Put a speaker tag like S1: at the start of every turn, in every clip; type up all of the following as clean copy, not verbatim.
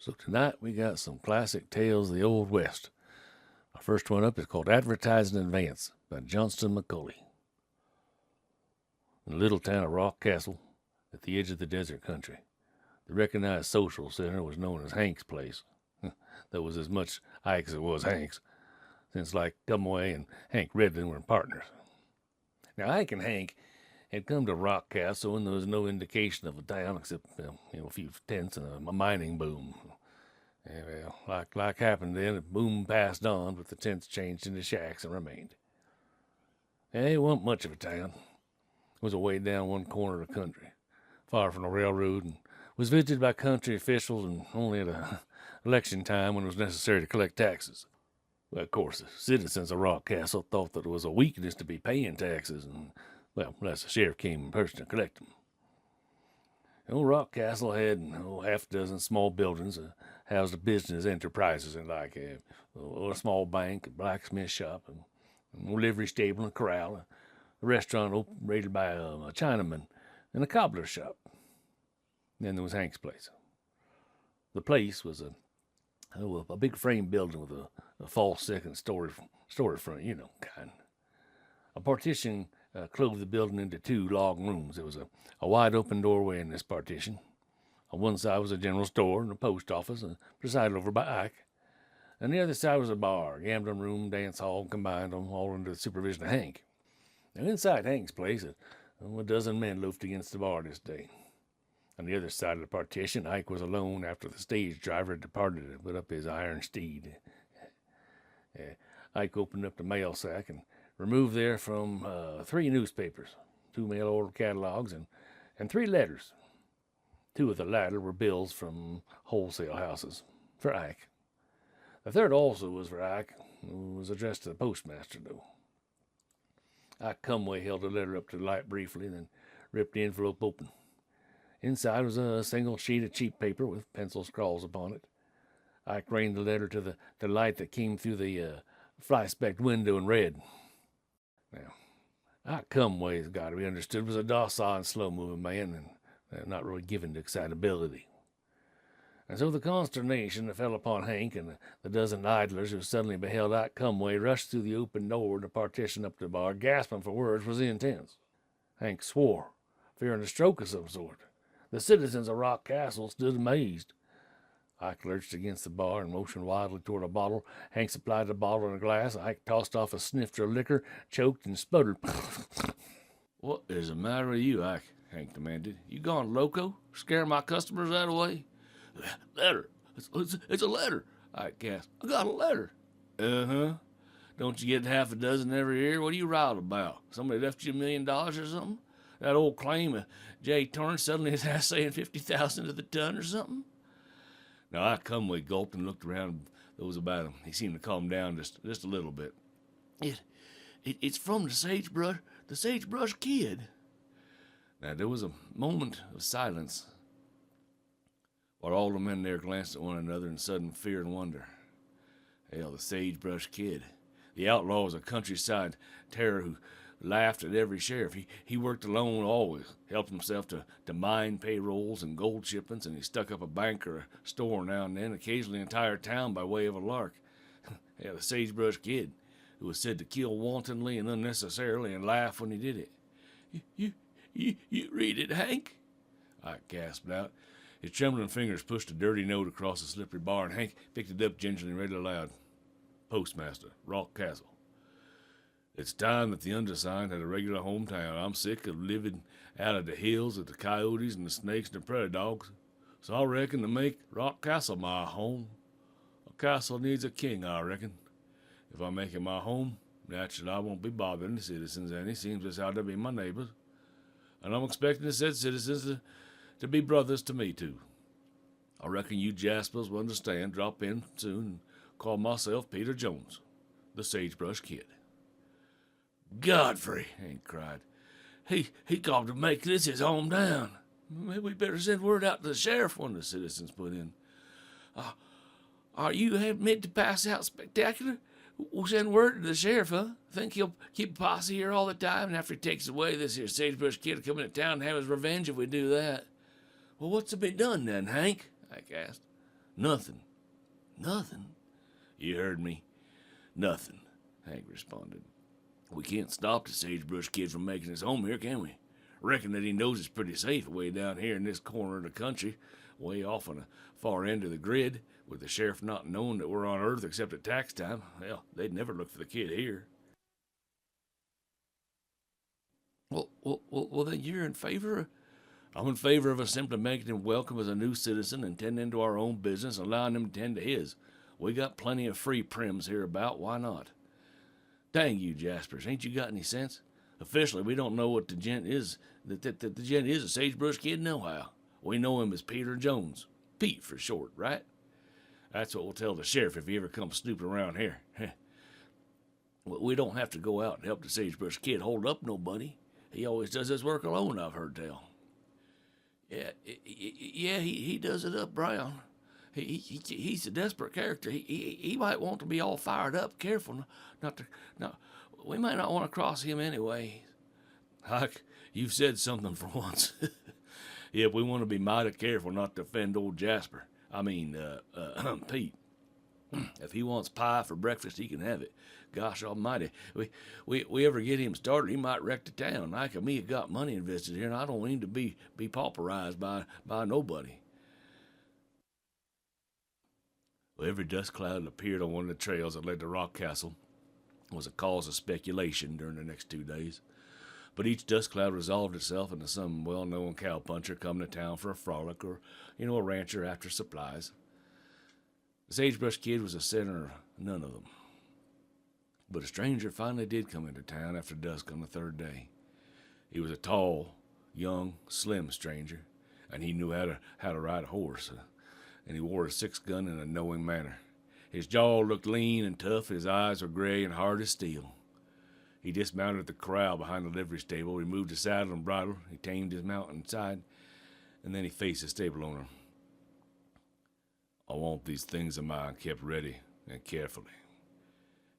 S1: So tonight we got some classic tales of the Old West. Our first one up is called Advertised in Advance by Johnston, McCulley. In the little town of Rock Castle, at the edge of the desert country, the recognized social center was known as Hank's place. That was as much Ike as it was Hank's, since like Cumway and Hank Redlin were partners. Now Ike and Hank had come to Rock Castle when there was no indication of a town except a few tents and a mining boom. And, like happened then, the boom passed on, but the tents changed into shacks and remained. And it wasn't much of a town. It was away down one corner of the country, far from the railroad, and was visited by country officials and only at election time when it was necessary to collect taxes. Well, of course, the citizens of Rock Castle thought that it was a weakness to be paying taxes, and unless the sheriff came in person to collect them. Old Rock Castle had half a dozen small buildings that housed the business enterprises, and like a small bank, a blacksmith shop, a livery stable, and a corral, a restaurant operated by a Chinaman, and a cobbler's shop. Then there was Hank's place. The place was a big frame building with a false second story front, kind. A partition clove the building into two log rooms. There was a wide open doorway in this partition. On one side was a general store and a post office, presided over by Ike. On the other side was a bar, gambling room, dance hall, combined, all under the supervision of Hank. Now inside Hank's place, a dozen men loafed against the bar this day. On the other side of the partition, Ike was alone after the stage driver had departed to put up his iron steed. Ike opened up the mail sack and removed therefrom 3 newspapers, 2 mail-order catalogs, and 3 letters. 2 of the latter were bills from wholesale houses, for Ike. The third also was for Ike. It was addressed to the postmaster, though. Ike Cumway held the letter up to the light briefly, then ripped the envelope open. Inside was a single sheet of cheap paper with pencil scrawls upon it. Ike reined the letter to the light that came through the fly-specked window and read. Now, Ike Cumway, has got to be understood, was a docile and slow-moving man, and not really given to excitability. And so the consternation that fell upon Hank and the dozen idlers who suddenly beheld Ike Cumway rush through the open door and the partition up to the bar, gasping for words, was intense. Hank swore, fearing a stroke of some sort. The citizens of Rock Castle stood amazed. Ike lurched against the bar and motioned wildly toward a bottle. Hank supplied the bottle and a glass. Ike tossed off a snifter of liquor, choked, and sputtered. "What is the matter with you, Ike?" Hank demanded. "You gone loco? Scare my customers that way?" "Letter. It's a letter," Ike gasped. "I got a letter." "Uh-huh. Don't you get half a dozen every year? What are you riled about? Somebody left you $1 million or something? That old claim of Jay Torrance suddenly is saying 50,000 to the ton or something?" Now, Ike Cumway gulped and looked around those about him. He seemed to calm down just a little bit. It's from the Sagebrush Kid." Now, there was a moment of silence while all the men there glanced at one another in sudden fear and wonder. Hell, the Sagebrush Kid. The outlaw was a countryside terror who laughed at every sheriff. He worked alone always, helped himself to mine payrolls and gold shipments, and he stuck up a bank or a store now and then, occasionally an entire town by way of a lark. Yeah, the Sagebrush Kid, who was said to kill wantonly and unnecessarily and laugh when he did it. You read it, Hank?" I gasped out. His trembling fingers pushed a dirty note across the slippery bar, and Hank picked it up gingerly and read it aloud. "Postmaster, Rock Castle. It's time that the undersigned had a regular hometown. I'm sick of living out of the hills with the coyotes and the snakes and the prairie dogs, so I reckon to make Rock Castle my home. A castle needs a king, I reckon. If I make it my home, naturally I won't be bothering the citizens any. Seems as how they be my neighbors. And I'm expecting the said citizens to be brothers to me, too. I reckon you Jaspers will understand. Drop in soon and call myself Peter Jones, the Sagebrush Kid." "Godfrey!" Hank cried. He called to make this his hometown. "Maybe we better send word out to the sheriff," one of the citizens put in. Are you meant to pass out spectacular? We'll send word to the sheriff, huh? Think he'll keep a posse here all the time, and after he takes away, this here Sagebrush Kid will come into town and have his revenge if we do that." "Well, what's to be done then, Hank?" Ike asked.
S2: Nothing. Nothing? You heard me. Nothing, Hank responded. We can't stop the Sagebrush Kid from making his home here, can we? Reckon that he knows it's pretty safe way down here in this corner of the country, way off on the far end of the grid, with the sheriff not knowing that we're on Earth except at tax time. Well, they'd never look for the kid here. Well, then you're in favor? I'm in favor of us simply making him welcome as a new citizen and tending to our own business and allowing him to tend to his. We got plenty of free prims hereabout, why not? Dang you, Jaspers, ain't you got any sense? Officially, we don't know what the gent is, that the gent is a Sagebrush Kid nohow. We know him as Peter Jones. Pete for short, right? That's what we'll tell the sheriff if he ever comes snooping around here. We don't have to go out and help the Sagebrush Kid hold up nobody. He always does his work alone, I've heard tell. Yeah, he does it up, Brown. He's a desperate character. He might want to be all fired up. Careful not to. No, we might not want to cross him anyway. Huck, you've said something for once. Yeah, we want to be mighty careful not to offend old Jasper. Pete. If he wants pie for breakfast, he can have it. Gosh almighty, we ever get him started, he might wreck the town. Like me, got money invested here, and I don't mean to be pauperized by nobody. Well, every dust cloud that appeared on one of the trails that led to Rock Castle was a cause of speculation during the next 2 days. But each dust cloud resolved itself into some well-known cowpuncher coming to town for a frolic, or, a rancher after supplies. The Sagebrush Kid was the center of none of them. But a stranger finally did come into town after dusk on the third day. He was a tall, young, slim stranger, and he knew how to ride a horse, and he wore a 6-gun in a knowing manner. His jaw looked lean and tough, his eyes were gray and hard as steel. He dismounted at the corral behind the livery stable, removed the saddle and bridle, he tamed his mount inside, and then he faced the stable owner. I want these things of mine kept ready and carefully,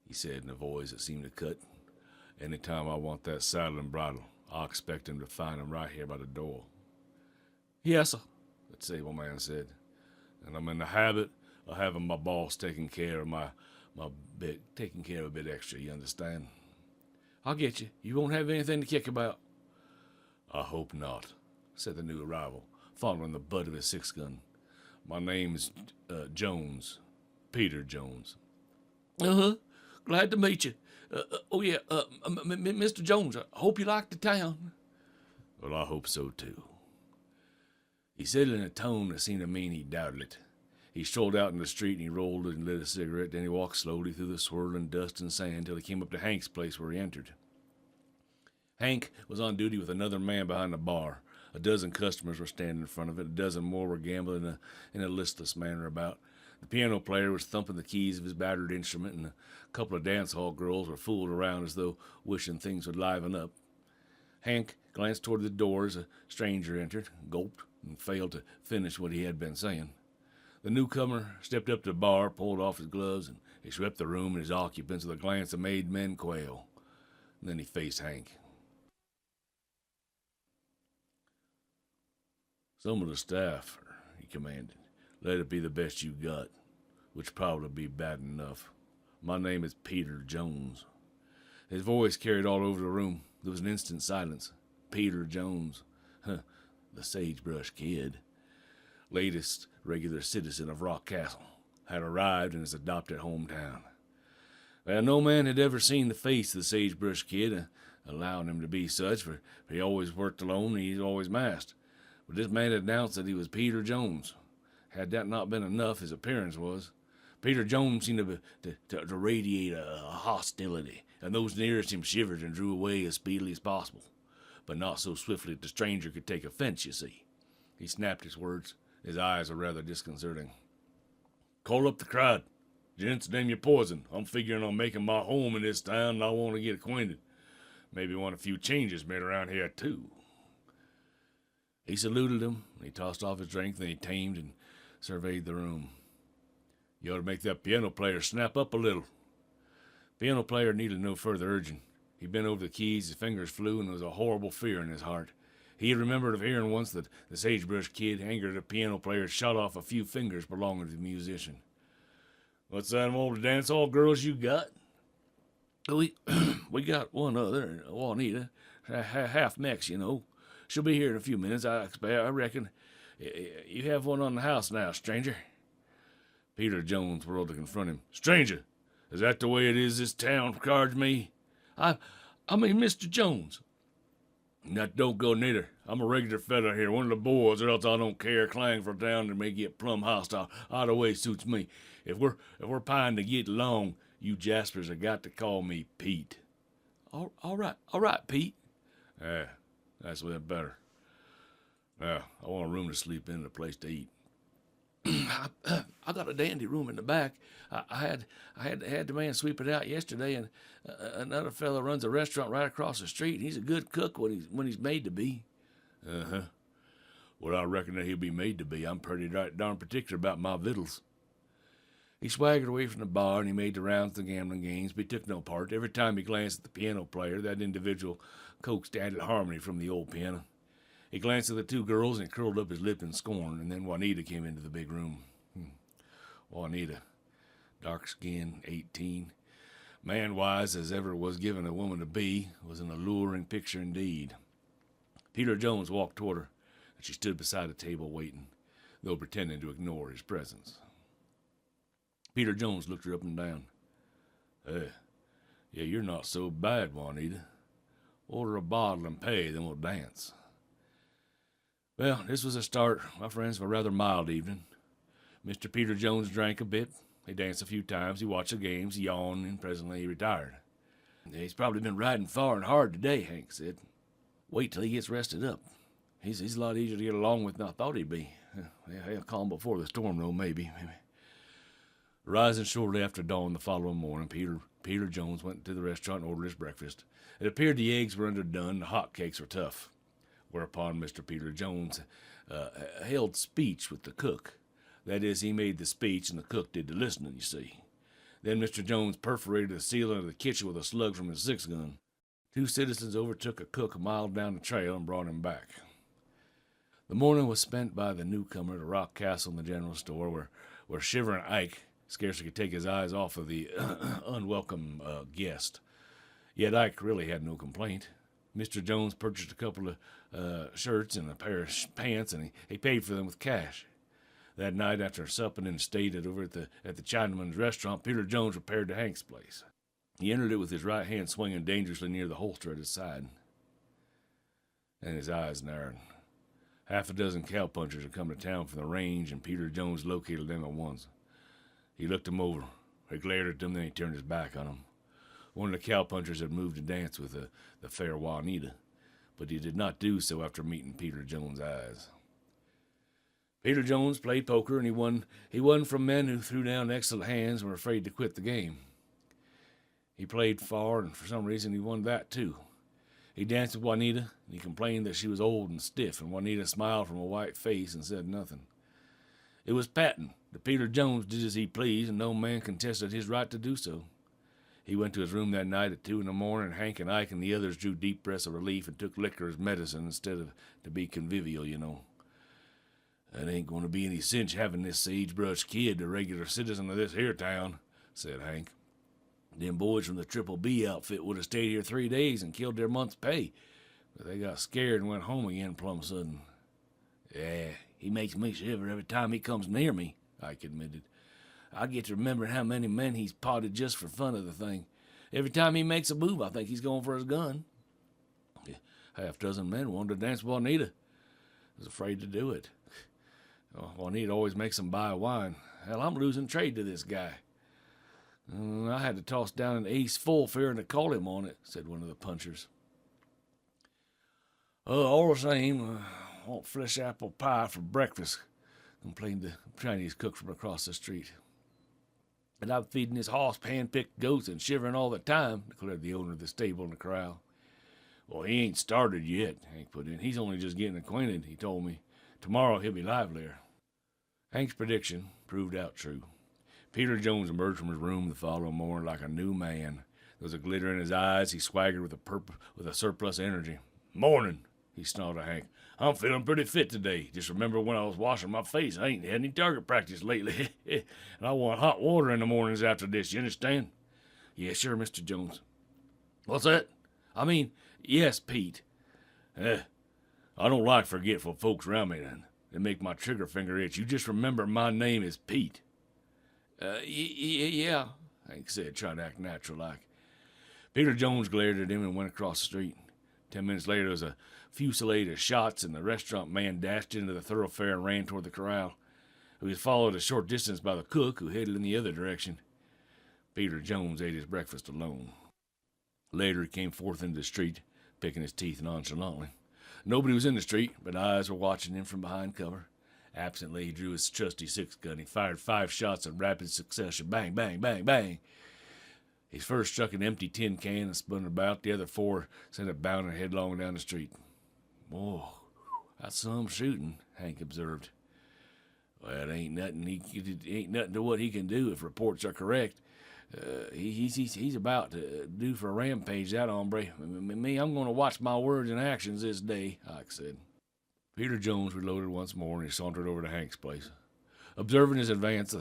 S2: he said in a voice that seemed to cut. Any time I want that saddle and bridle, I expect him to find them right here by the door. Yes, sir, the stable man said, and I'm in the habit of having my boss taking care of a bit extra, you understand? I'll get you. You won't have anything to kick about. I hope not, said the new arrival, fondling the butt of his 6-gun. My name's Jones, Peter Jones. Glad to meet you. Mr. Jones, I hope you like the town. Well, I hope so, too. He said it in a tone that seemed to mean he doubted it. He strolled out in the street and he rolled and lit a cigarette. Then he walked slowly through the swirling dust and sand till he came up to Hank's place where he entered. Hank was on duty with another man behind the bar. A dozen customers were standing in front of it. A dozen more were gambling in a listless manner about. The piano player was thumping the keys of his battered instrument, and a couple of dance hall girls were fooled around as though wishing things would liven up. Hank glanced toward the door as a stranger entered, gulped, and failed to finish what he had been saying. The newcomer stepped up to the bar, pulled off his gloves, and he swept the room and his occupants with a glance that made men quail. And then he faced Hank. Some of the staff, he commanded. Let it be the best you got, which probably be bad enough. My name is Peter Jones. His voice carried all over the room. There was an instant silence. Peter Jones. The Sagebrush Kid. Latest regular citizen of Rock Castle, had arrived in his adopted hometown. Well, no man had ever seen the face of the Sagebrush Kid, allowing him to be such, for he always worked alone and he's always masked. But this man had announced that he was Peter Jones. Had that not been enough, his appearance was. Peter Jones seemed to radiate a hostility, and those nearest him shivered and drew away as speedily as possible. But not so swiftly that the stranger could take offense, you see. He snapped his words. His eyes were rather disconcerting. Call up the crowd. Gents, name your poison. I'm figuring on making my home in this town, and I want to get acquainted. Maybe want a few changes made around here, too. He saluted him, he tossed off his drink, then he tamed and surveyed the room. You ought to make that piano player snap up a little. Piano player needed no further urging. He bent over the keys, his fingers flew, and there was a horrible fear in his heart. He remembered of hearing once that the Sagebrush Kid, angered at a piano player, shot off a few fingers belonging to the musician. "What's that old dance hall girls you got?" "We we got one other, Juanita, half Mex, you know. She'll be here in a few minutes, I expect. I reckon. You have one on the house now, stranger." Peter Jones whirled to confront him. "Stranger, is that the way it is this town cards me?" I mean, Mr. Jones." "That don't go neither. I'm a regular fella here, one of the boys, or else I don't care. Clang for town and may get plumb hostile. Either way suits me. If we're pine to get along, you Jaspers have got to call me Pete." All right, Pete." "Yeah, that's better. Now, I want a room to sleep in and a place to eat." I got a dandy room in the back. I had the man sweep it out yesterday, and another fellow runs a restaurant right across the street. He's a good cook when he's made to be." "Uh-huh. Well, I reckon that he'll be made to be. I'm pretty darn particular about my victuals." He swaggered away from the bar, and he made the rounds of the gambling games, but he took no part. Every time he glanced at the piano player, that individual coaxed added harmony from the old piano. He glanced at the two girls and curled up his lip in scorn, and then Juanita came into the big room. Juanita, dark-skinned, 18, man-wise as ever was given a woman to be, was an alluring picture indeed. Peter Jones walked toward her, and she stood beside a table waiting, though pretending to ignore his presence. Peter Jones looked her up and down. Yeah, you're not so bad, Juanita. Order a bottle and pay, then we'll dance." Well, this was a start, my friends, of a rather mild evening. Mr. Peter Jones drank a bit. He danced a few times. He watched the games, he yawned, and presently he retired. "He's probably been riding far and hard today," Hank said. "Wait till he gets rested up. He's a lot easier to get along with than I thought he'd be. He'll calm before the storm, though, maybe. Rising shortly after dawn the following morning, Peter Jones went to the restaurant and ordered his breakfast. It appeared the eggs were underdone, the hot cakes were tough. Whereupon Mr. Peter Jones held speech with the cook. That is, he made the speech and the cook did the listening, you see. Then Mr. Jones perforated the ceiling of the kitchen with a slug from his 6-gun. 2 citizens overtook a cook a mile down the trail and brought him back. The morning was spent by the newcomer to Rock Castle in the general store, where shivering Ike scarcely could take his eyes off of the unwelcome guest. Yet Ike really had no complaint. Mr. Jones purchased a couple of shirts and a pair of pants, and he paid for them with cash. That night, after supping and stayed over at the Chinaman's restaurant, Peter Jones repaired to Hank's place. He entered it with his right hand swinging dangerously near the holster at his side. And his eyes narrowed. Half a dozen cowpunchers had come to town from the range, and Peter Jones located them at once. He looked them over. He glared at them, then he turned his back on them. One of the cowpunchers had moved to dance with the fair Juanita, but he did not do so after meeting Peter Jones' eyes. Peter Jones played poker, and he won from men who threw down excellent hands and were afraid to quit the game. He played far, and for some reason he won that too. He danced with Juanita, and he complained that she was old and stiff, and Juanita smiled from a white face and said nothing. It was patent that Peter Jones did as he pleased, and no man contested his right to do so. He went to his room that night at 2 in the morning, and Hank and Ike and the others drew deep breaths of relief and took liquor as medicine instead of to be convivial, you know. "It ain't going to be any cinch having this Sagebrush Kid a regular citizen of this here town," said Hank. "Them boys from the Triple B outfit would have stayed here 3 days and killed their month's pay, but they got scared and went home again plumb sudden." "Yeah, he makes me shiver every time he comes near me," Ike admitted. "I get to remember how many men he's potted just for fun of the thing. Every time he makes a move, I think he's going for his gun." Half dozen men wanted to dance with Juanita. I was afraid to do it. Juanita always makes them buy wine. Hell, I'm losing trade to this guy. I had to toss down an ace full fearing to call him on it," said one of the punchers. "All the same, I want fresh apple pie for breakfast," complained the Chinese cook from across the street. "And I'm feeding this hoss hand-picked goats and shivering all the time," declared the owner of the stable in the corral. "Well, he ain't started yet," Hank put in. "He's only just getting acquainted, he told me. Tomorrow he'll be livelier." Hank's prediction proved out true. Peter Jones emerged from his room the following morning like a new man. There was a glitter in his eyes. He swaggered with a surplus energy. "Morning," he snarled at Hank. I'm feeling pretty fit today. Just remember when I was washing my face, I ain't had any target practice lately. And I want hot water in the mornings after this, you understand? Yeah, sure, Mr. Jones. What's that? I mean, yes, Pete. I don't like forgetful folks around me, then. They make my trigger finger itch. You just remember my name is Pete. Yeah, Hank said, trying to act natural-like. Peter Jones glared at him and went across the street. 10 minutes later, there was a fusillade of shots, and the restaurant man dashed into the thoroughfare and ran toward the corral. He was followed a short distance by the cook, who headed in the other direction. Peter Jones ate his breakfast alone. Later, he came forth into the street, picking his teeth nonchalantly. Nobody was in the street, but eyes were watching him from behind cover. Absently, he drew his trusty six-gun. He fired 5 shots in rapid succession. Bang, bang, bang, bang. His first struck an empty tin can and spun about. The other 4 sent it bounding headlong down the street. Whoa, that's some shooting, Hank observed. Well, it ain't nothing to what he can do if reports are correct. He's about to do for a rampage, that hombre. Me, I'm going to watch my words and actions this day, Ike said. Peter Jones reloaded once more, and he sauntered over to Hank's place. Observing his advance,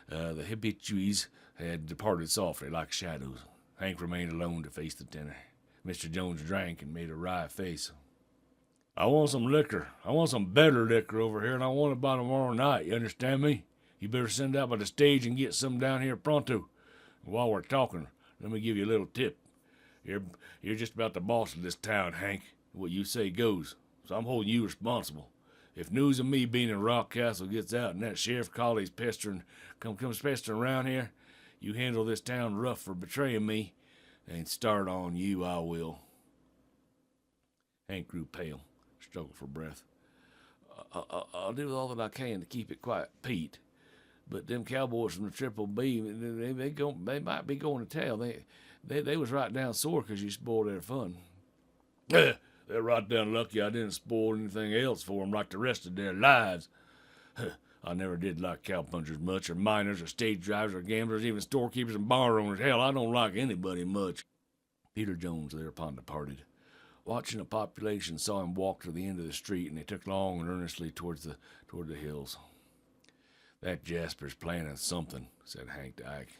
S2: the habitués had departed softly like shadows. Hank remained alone to face the tenor. Mr. Jones drank and made a wry face. I want some liquor. I want some better liquor over here, and I want it by tomorrow night. You understand me? You better send out by the stage and get some down here pronto. While we're talking, let me give you a little tip. You're just about the boss of this town, Hank. What you say goes. So I'm holding you responsible. If news of me being in Rock Castle gets out and that Sheriff Colley's comes pestering around here, you handle this town rough for betraying me, and start on you I will. Hank grew pale, struggled for breath. I'll do all that I can to keep it quiet, Pete. But them cowboys from the Triple B, they might be going to town. They was right down sore because you spoiled their fun. They're right down lucky I didn't spoil anything else for them like the rest of their lives. I never did like cowpunchers much, or miners, or stage drivers, or gamblers, even storekeepers and bar owners. Hell, I don't like anybody much. Peter Jones thereupon departed. Watching the population saw him walk to the end of the street, and they took long and earnestly toward the hills. That Jasper's planning something, said Hank to Ike.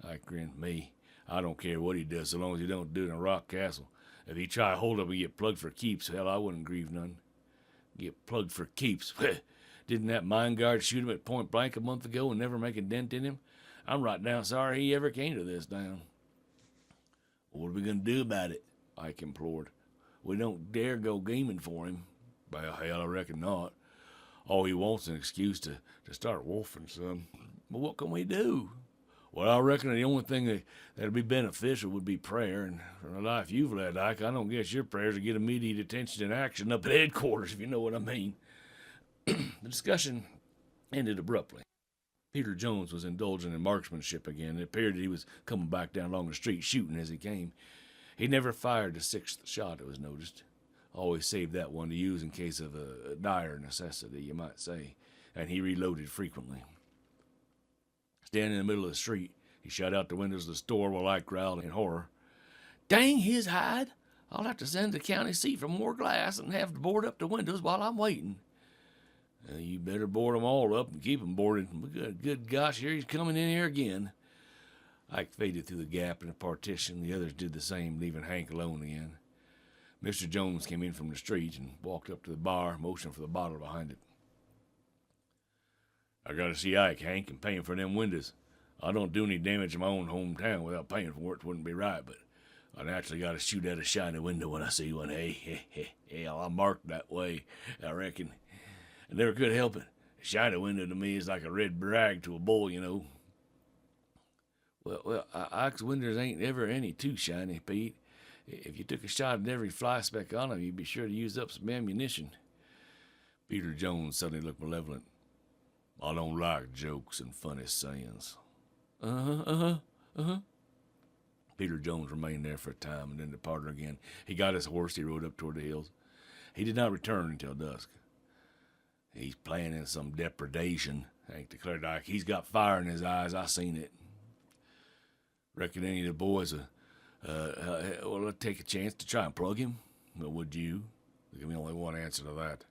S2: Ike grinned. Me, I don't care what he does so long as he don't do it in Rock Castle. If he try to hold up and get plugged for keeps, hell, I wouldn't grieve none. Get plugged for keeps. Didn't that mine guard shoot him at point blank a month ago and never make a dent in him? I'm right down sorry he ever came to this town. What are we going to do about it? Ike implored. We don't dare go gaming for him. Well, hell, I reckon not. All he wants is an excuse to start wolfing, son. But what can we do? Well, I reckon the only thing that'd be beneficial would be prayer. And for the life you've led, Ike, I don't guess your prayers would get immediate attention and action up at headquarters, if you know what I mean. The discussion ended abruptly. Peter Jones was indulging in marksmanship again. It appeared that he was coming back down along the street, shooting as he came. He never fired the 6th shot, it was noticed. Always saved that one to use in case of a dire necessity, you might say, and he reloaded frequently. Standing in the middle of the street, he shot out the windows of the store while I growled in horror. Dang his hide! I'll have to send the county seat for more glass and have to board up the windows while I'm waiting. You better board them all up and keep them boarded. Good gosh, here he's coming in here again. Ike faded through the gap in the partition. The others did the same, leaving Hank alone again. Mr. Jones came in from the street and walked up to the bar, motioning for the bottle behind it. I gotta see Ike, Hank, and paying for them windows. I don't do any damage in my own hometown without paying for it. It wouldn't be right, but I naturally gotta shoot at a shiny window when I see one. Hell, I'm marked that way, I reckon. I never could help it. A shiny window to me is like a red brag to a bull, you know. Well, Ike's windows ain't ever any too shiny, Pete. If you took a shot at every fly speck on him, you'd be sure to use up some ammunition. Peter Jones suddenly looked malevolent. I don't like jokes and funny sayings. Peter Jones remained there for a time and then departed again. He got his horse. He rode up toward the hills. He did not return until dusk. He's planning some depredation, Hank declared. Ike, he's got fire in his eyes. I seen it. Reckon any of the boys will take a chance to try and plug him? But would you? There can be only one answer to that.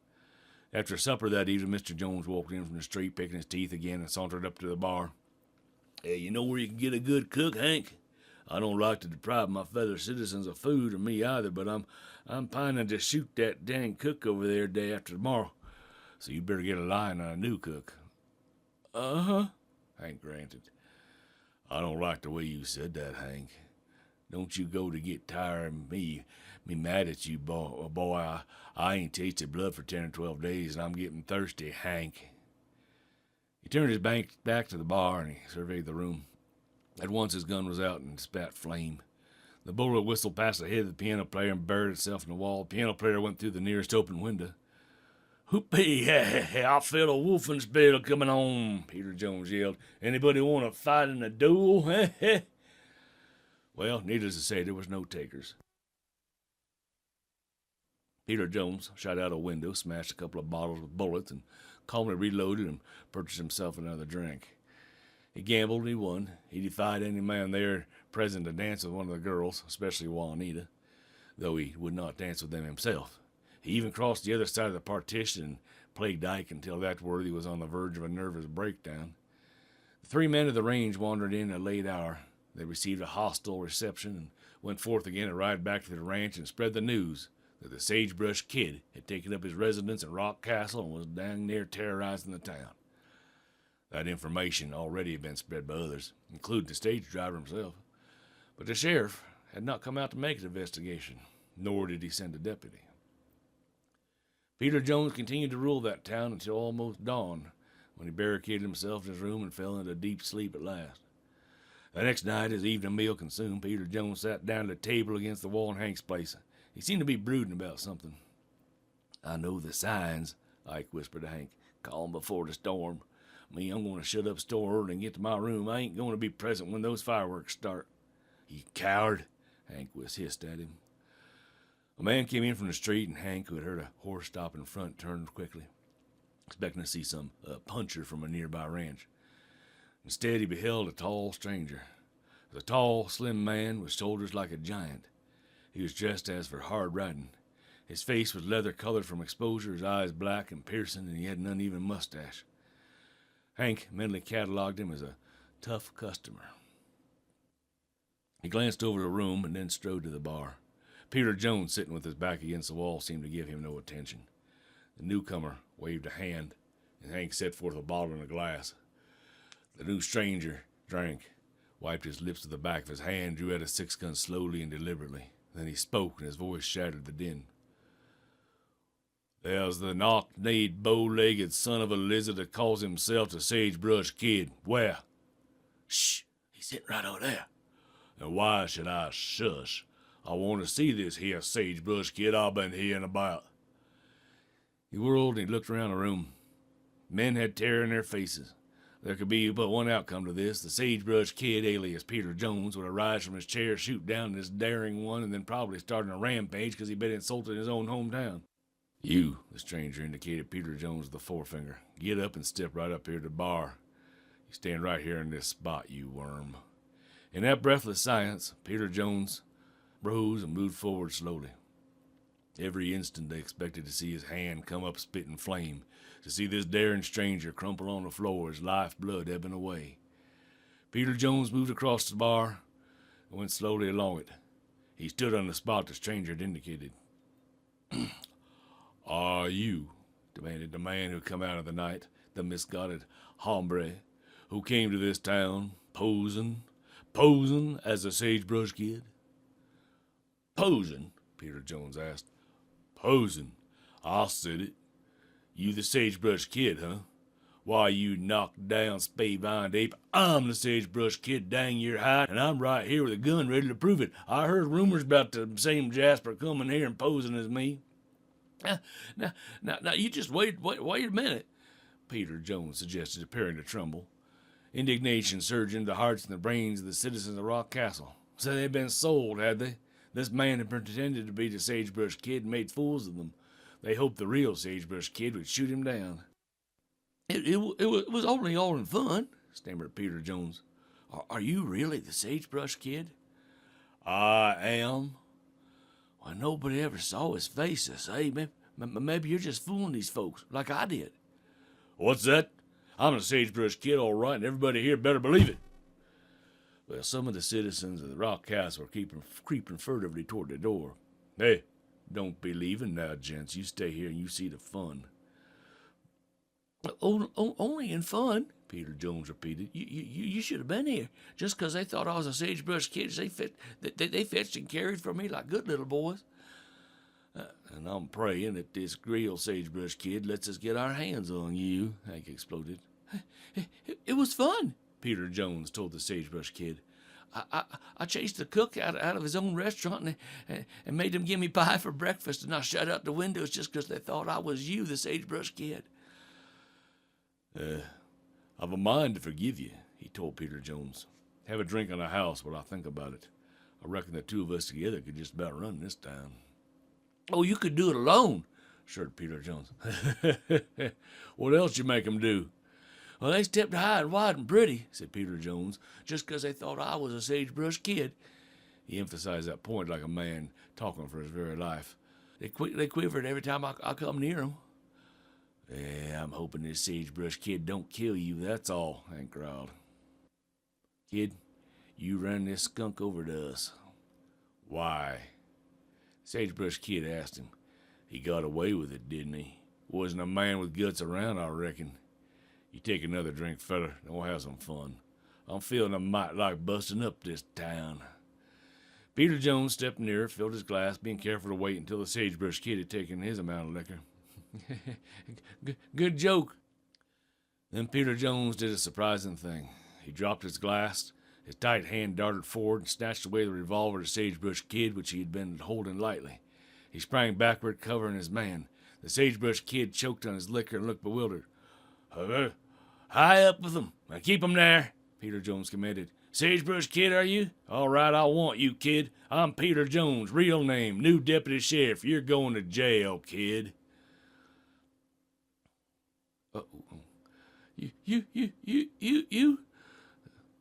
S2: After supper that evening, Mr. Jones walked in from the street, picking his teeth again, and sauntered up to the bar. Hey, you know where you can get a good cook, Hank? I don't like to deprive my fellow citizens of food, or me either, but I'm pining to shoot that dang cook over there day after tomorrow. So you better get a line on a new cook. Uh-huh, Hank granted. I don't like the way you said that, Hank. Don't you go to get tired of me mad at you, boy. I ain't tasted blood for 10 or 12 days, and I'm getting thirsty, Hank. He turned his back to the bar, and he surveyed the room. At once his gun was out and spat flame. The bullet whistled past the head of the piano player and buried itself in the wall. The piano player went through the nearest open window. Whoopee, I feel a wolfing spell coming on, Peter Jones yelled. Anybody want to fight in a duel? Well, needless to say, there was no takers. Peter Jones shot out a window, smashed a couple of bottles with bullets, and calmly reloaded and purchased himself another drink. He gambled and he won. He defied any man there present to dance with one of the girls, especially Juanita, though he would not dance with them himself. He even crossed the other side of the partition and played dyke until that worthy was on the verge of a nervous breakdown. The three men of the range wandered in at a late hour. They received a hostile reception and went forth again to ride back to the ranch and spread the news that the Sagebrush Kid had taken up his residence in Rock Castle and was dang near terrorizing the town. That information already had been spread by others, including the stage driver himself. But the sheriff had not come out to make an investigation, nor did he send a deputy. Peter Jones continued to rule that town until almost dawn, when he barricaded himself in his room and fell into deep sleep at last. The next night, his evening meal consumed, Peter Jones sat down at a table against the wall in Hank's place. He seemed to be brooding about something. I know the signs, Ike whispered to Hank. Calm before the storm. Me, I'm going to shut up store early and get to my room. I ain't going to be present when those fireworks start. You coward, Hank hissed at him. A man came in from the street, and Hank, who had heard a horse stop in front, turned quickly, expecting to see some puncher from a nearby ranch. Instead, he beheld a tall stranger. The tall, slim man with shoulders like a giant. He was dressed as for hard riding. His face was leather-colored from exposure, his eyes black and piercing, and he had an uneven mustache. Hank mentally cataloged him as a tough customer. He glanced over the room and then strode to the bar. Peter Jones, sitting with his back against the wall, seemed to give him no attention. The newcomer waved a hand, and Hank set forth a bottle and a glass. The new stranger drank, wiped his lips with the back of his hand, drew out a six-gun slowly and deliberately. Then he spoke, and his voice shattered the din. There's the knock-kneed, bow-legged son of a lizard that calls himself the Sagebrush Kid. Where? Shh, he's sitting right over there. And why should I shush? I want to see this here Sagebrush Kid I've been hearing about. He whirled and he looked around the room. Men had terror in their faces. There could be but one outcome to this. The Sagebrush Kid, alias Peter Jones, would arise from his chair, shoot down this daring one, and then probably start a rampage because he'd been insulted in his own hometown. You, the stranger indicated Peter Jones with the forefinger, get up and step right up here to the bar. You stand right here in this spot, you worm. In that breathless silence, Peter Jones rose and moved forward slowly. Every instant they expected to see his hand come up spitting flame, to see this daring stranger crumple on the floor, his lifeblood ebbing away. Peter Jones moved across the bar and went slowly along it. He stood on the spot the stranger had indicated. Are you, demanded the man who come out of the night, the misguided hombre who came to this town posing as the Sagebrush Kid? Posing? Peter Jones asked. Posing? I said it. You the Sagebrush Kid, huh? Why, you knocked down spavined ape, I'm the Sagebrush Kid, dang your hide, and I'm right here with a gun ready to prove it. I heard rumors about the same Jasper coming here and posing as me. Now, you just wait a minute, Peter Jones suggested, appearing to tremble. Indignation surged into the hearts and the brains of the citizens of Rock Castle. So they'd been sold, had they? This man had pretended to be the Sagebrush Kid and made fools of them. They hoped the real Sagebrush Kid would shoot him down. It was only all in fun, stammered Peter Jones. Are you really the Sagebrush Kid? I am. Why, nobody ever saw his face, I say. Maybe you're just fooling these folks, like I did. What's that? I'm a Sagebrush Kid, all right, and everybody here better believe it. Well, some of the citizens of the Rock Castle were creeping furtively toward the door. Hey, don't be leaving now, gents. You stay here and you see the fun. Only in fun, Peter Jones repeated. You should have been here. Just 'cause they thought I was a Sagebrush Kid, they fetched and carried for me like good little boys. And I'm praying that this real Sagebrush Kid lets us get our hands on you, Hank exploded. It was fun, Peter Jones told the Sagebrush Kid. I chased the cook out of his own restaurant and made him give me pie for breakfast, and I shut out the windows just 'cause they thought I was you, the Sagebrush Kid. I've a mind to forgive you, he told Peter Jones. Have a drink in the house while I think about it. I reckon the two of us together could just about run this town. Oh, you could do it alone, assured Peter Jones. What else you make 'em do? Well, they stepped high and wide and pretty, said Peter Jones, just 'cause they thought I was a Sagebrush Kid. He emphasized that point like a man talking for his very life. They quivered every time I come near 'em. Yeah, I'm hoping this Sagebrush Kid don't kill you, that's all, Hank growled. Kid, you ran this skunk over to us. Why? Sagebrush Kid asked him. He got away with it, didn't he? Wasn't a man with guts around, I reckon. You take another drink, feller, and we'll have some fun. I'm feeling a mite like busting up this town. Peter Jones stepped nearer, filled his glass, being careful to wait until the Sagebrush Kid had taken his amount of liquor. Good joke. Then Peter Jones did a surprising thing. He dropped his glass. His tight hand darted forward and snatched away the revolver of the Sagebrush Kid, which he had been holding lightly. He sprang backward, covering his man. The Sagebrush Kid choked on his liquor and looked bewildered. High up with them. Now keep 'em there, Peter Jones commanded. Sagebrush Kid, are you? All right, I want you, kid. I'm Peter Jones, real name, new deputy sheriff. You're going to jail, kid. You?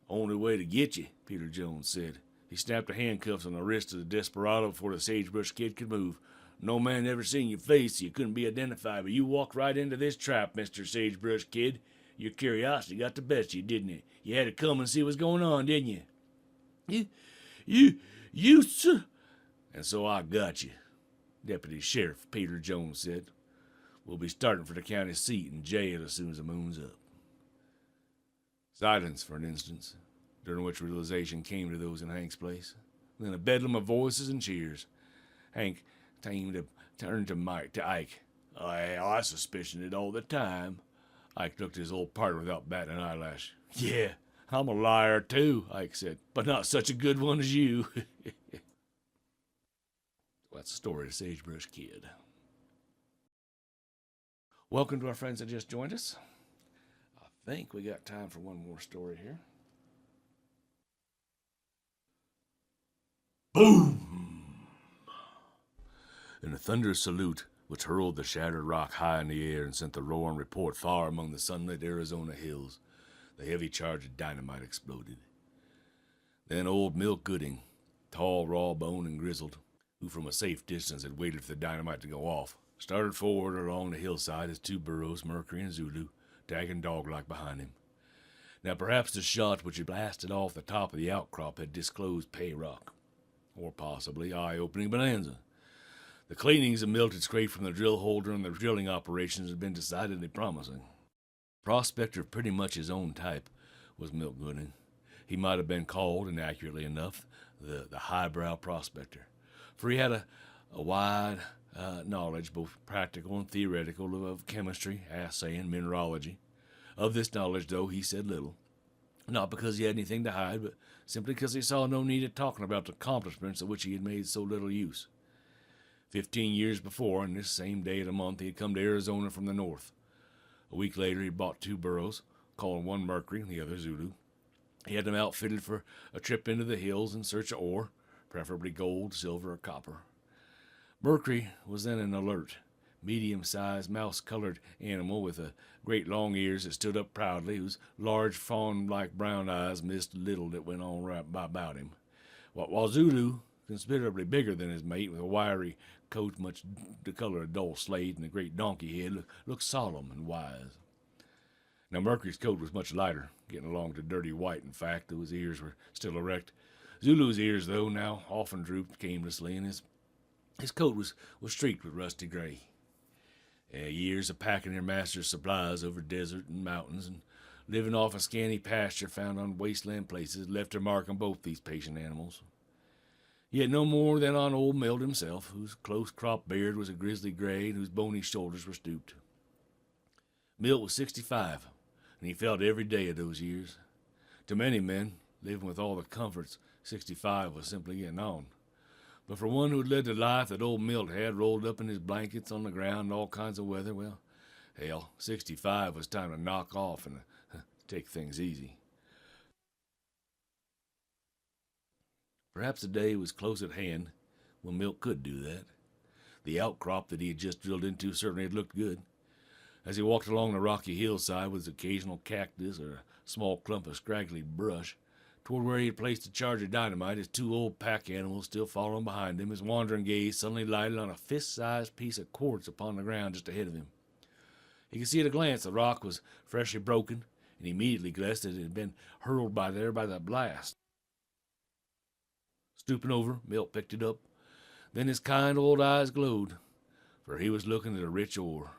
S2: Only way to get you, Peter Jones said. He snapped the handcuffs on the wrist of the desperado before the Sagebrush Kid could move. No man ever seen your face, so you couldn't be identified, but you walked right into this trap, Mr. Sagebrush Kid. Your curiosity got the best of you, didn't it? You had to come and see what's going on, didn't you? You, sir. And so I got you, Deputy Sheriff Peter Jones said. We'll be starting for the county seat and jail as soon as the moon's up. Silence for an instant, during which realization came to those in Hank's place. Then a bedlam of voices and cheers. Hank turned to Ike. I suspicioned it all the time. Ike looked at his old partner without batting an eyelash. Yeah, I'm a liar too, Ike said, but not such a good one as you. That's the story of the Sagebrush Kid. Welcome to our friends that just joined us. I think we got time for one more story here. Boom! In a thunderous salute, which hurled the shattered rock high in the air and sent the roaring report far among the sunlit Arizona hills, the heavy charge of dynamite exploded. Then old Milt Gooding, tall, raw-boned, and grizzled, who from a safe distance had waited for the dynamite to go off, started forward along the hillside, his two burros, Mercury and Zulu, tagging dog-like behind him. Now perhaps the shot which had blasted off the top of the outcrop had disclosed pay rock, or possibly eye-opening bonanza. The cleanings of Milt had scraped from the drill holder, and the drilling operations had been decidedly promising. Prospector of pretty much his own type was Milt Gooding. He might have been called, inaccurately enough, the highbrow prospector, for he had a wide knowledge, both practical and theoretical, of chemistry, assaying, mineralogy. Of this knowledge, though, he said little, not because he had anything to hide, but simply because he saw no need of talking about the accomplishments of which he had made so little use. 15 years before, on this same day of the month, he had come to Arizona from the north. A week later, he bought two burros, calling one Mercury and the other Zulu. He had them outfitted for a trip into the hills in search of ore, preferably gold, silver, or copper. Mercury was then an alert, medium-sized, mouse-colored animal with great long ears that stood up proudly, whose large fawn-like brown eyes missed little that went on right about him, while Zulu considerably bigger than his mate, with a wiry coat much the color of dull slate, and a great donkey head, looked solemn and wise. Now Mercury's coat was much lighter, getting along to dirty white, in fact, though his ears were still erect. Zulu's ears, though, now often drooped aimlessly, and his coat was streaked with rusty gray. Years of packing their master's supplies over desert and mountains, and living off a scanty pasture found on wasteland places, left their mark on both these patient animals. Yet no more than on old Milt himself, whose close-cropped beard was a grizzly gray and whose bony shoulders were stooped. Milt was 65, and he felt every day of those years. To many men, living with all the comforts, 65 was simply getting on. But for one who had led the life that old Milt had, rolled up in his blankets on the ground in all kinds of weather, well, hell, 65 was time to knock off and take things easy. Perhaps the day was close at hand when Milt could do that. The outcrop that he had just drilled into certainly had looked good. As he walked along the rocky hillside with his occasional cactus or a small clump of scraggly brush, toward where he had placed a charge of dynamite, his two old pack animals still following behind him, his wandering gaze suddenly lighted on a fist-sized piece of quartz upon the ground just ahead of him. He could see at a glance the rock was freshly broken, and he immediately guessed that it had been hurled by the blast. Stooping over, Milt picked it up. Then his kind old eyes glowed, for he was looking at a rich ore.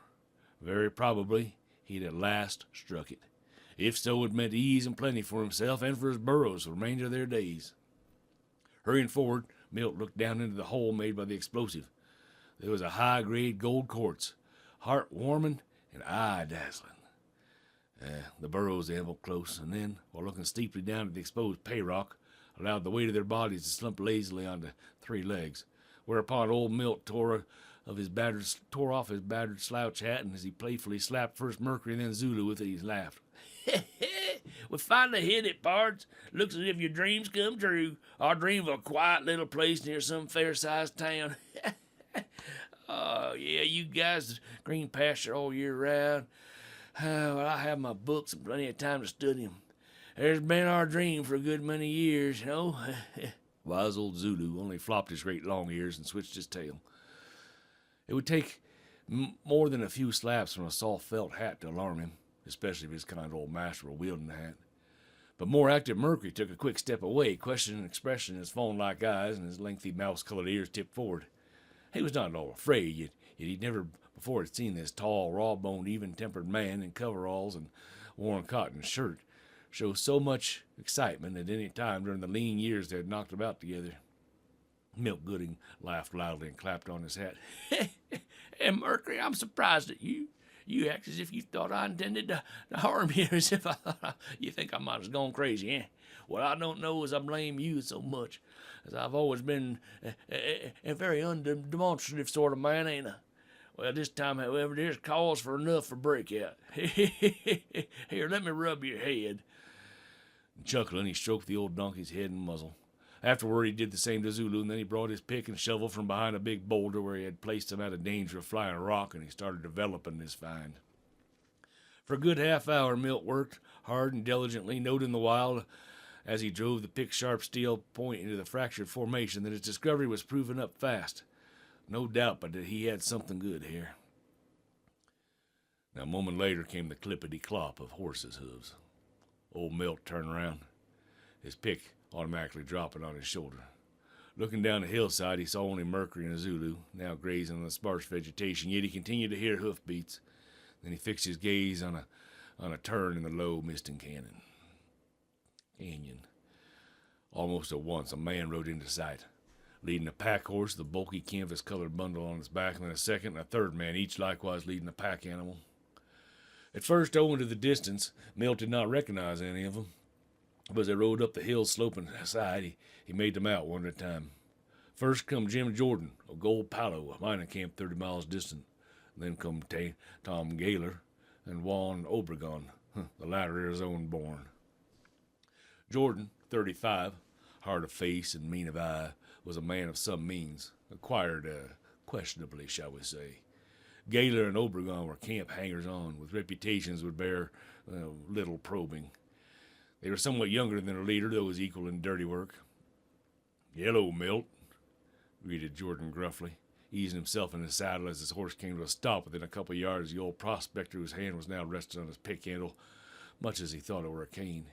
S2: Very probably he had at last struck it. If so, it meant ease and plenty for himself and for his burros for the remainder of their days. Hurrying forward, Milt looked down into the hole made by the explosive. There was a high-grade gold quartz, heart-warming and eye-dazzling. The burros ambled close, and then, while looking steeply down at the exposed pay rock, allowed the weight of their bodies to slump lazily onto three legs, whereupon old Milt tore off his battered slouch hat, and as he playfully slapped first Mercury and then Zulu with it, he laughed. We finally hit it, pards. Looks as if your dreams come true. I dream of a quiet little place near some fair-sized town. Oh, yeah, you guys green pasture all year round. Well, I have my books and plenty of time to study them. There's been our dream for a good many years, you know. Wise old Zulu only flopped his great long ears and switched his tail. It would take more than a few slaps from a soft felt hat to alarm him, especially if his kind old master were wielding the hat. But more active Mercury took a quick step away, questioning expression in his fawn-like eyes and his lengthy mouse-colored ears tipped forward. He was not at all afraid, yet he'd never before had seen this tall, raw-boned, even-tempered man in coveralls and worn cotton shirt show so much excitement at any time during the lean years they had knocked about together. Milt Gooding laughed loudly and clapped on his hat. Hey, Mercury, I'm surprised at you. You act as if you thought I intended to harm you, as if I thought you think I might have gone crazy, eh? What I don't know is I blame you so much, as I've always been a very undemonstrative sort of man, ain't I? Well, this time, however, there's cause for enough for breakout. Here, let me rub your head. And chuckling, he stroked the old donkey's head and muzzle. Afterward, he did the same to Zulu, and then he brought his pick and shovel from behind a big boulder where he had placed him out of danger of flying a rock, and he started developing his find. For a good half-hour, Milt worked hard and diligently, noting the while, as he drove the pick-sharp steel point into the fractured formation, that his discovery was proving up fast. No doubt but that he had something good here. Now, a moment later came the clippity-clop of horses' hooves. Old Milt turned around, his pick automatically dropping on his shoulder. Looking down the hillside, he saw only Mercury and a Zulu, now grazing on the sparse vegetation, yet he continued to hear hoofbeats. Then he fixed his gaze on a turn in the low, misting canyon. Almost at once, a man rode into sight, leading a pack horse, the bulky canvas-colored bundle on his back, and then a second and a third man, each likewise leading a pack animal. At first, owing to the distance, Milt did not recognize any of them. But as they rode up the hill sloping side, he made them out one at a time. First come Jim Jordan, of Gold Palo, a mining camp 30 miles distant. Then come Tom Gaylor and Juan Obregon, the latter Arizona-born. Jordan, 35, hard of face and mean of eye, was a man of some means, acquired questionably, shall we say. Gaylor and Obregon were camp hangers-on, with reputations would bear little probing. They were somewhat younger than their leader, though was equal in dirty work. "Hello, Milt," greeted Jordan gruffly, easing himself in his saddle as his horse came to a stop within a couple yards of the old prospector whose hand was now resting on his pick handle, much as he thought it were a cane.